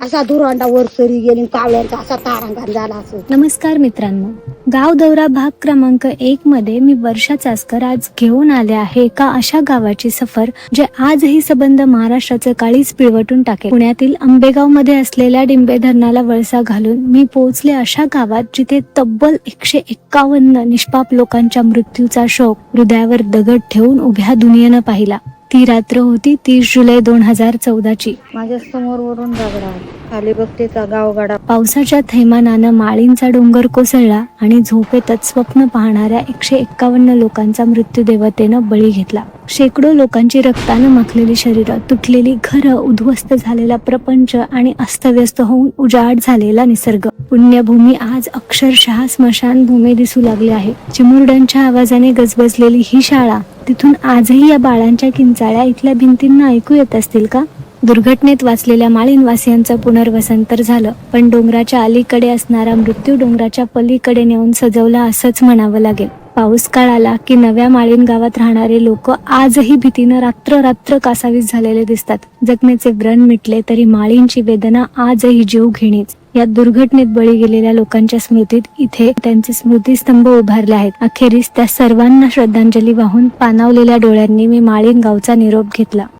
असा धुरांडा वर सरी गेली, कावळ्यांचा असा तारांगण झाला असं. नमस्कार मित्रांनो, गाव दौरा भाग क्रमांक 1 मध्ये मी वर्षा चास्कर आज घेऊन आले आहे एका अशा गावाची सफर जे आजही संबंध महाराष्ट्राचं काळीच पिळवटून टाकेल. पुण्यातील आंबेगाव मध्ये असलेल्या डिंबे धरणाला वळसा घालून मी पोहोचले अशा गावात जिथे तब्बल 151 निष्पाप लोकांच्या मृत्यूचा शोक हृदयावर दगड ठेवून उभ्या दुनियेनं पाहिला. ती रात्र होती 30 जुलै 2014ची. माझ्या समोर वरून दगडा खाली बघते का गावगाडा. पावसाच्या थैमानानं माळींचा डोंगर कोसळला आणि झोपेतच स्वप्न पाहणाऱ्या 151 लोकांचा मृत्यू देवतेनं बळी घेतला. शेकडो लोकांची रक्तानं माखलेली शरीरं, तुटलेली घरं, उद्ध्वस्त झालेला प्रपंच आणि अस्तव्यस्त होऊन उजाड झालेला निसर्ग. पुण्यभूमी आज अक्षरशः स्मशानभूमी दिसू लागली आहे. चिमुरड्यांच्या आवाजाने गजबजलेली ही शाळा, तिथून आजही या बाळांच्या किंचाळ्या इथल्या भिंतींना ऐकू येत असतील का? दुर्घटनेत वाचलेल्या माळीनवासियांचं पुनर्वसन तर झालं, पण डोंगराच्या अलीकडे असणारा मृत्यू डोंगराच्या पलीकडे नेऊन सजवला असंच म्हणावं लागेल. पाऊस काळ आला की नव्या माळीन गावात राहणारे लोक आजही भीतीनं रात्र कासावीस झालेले दिसतात. जखमेचे व्रण मिटले तरी माळींची वेदना आजही जीव घेणीच. या दुर्घटनेत बळी गेलेल्या लोकांच्या स्मृतीत इथे त्यांचे स्मृतिस्तंभ उभारले आहेत. अखेरीस त्या सर्वांना श्रद्धांजली वाहून पाणावलेल्या डोळ्यांनी मी माळीन गावचा निरोप घेतला.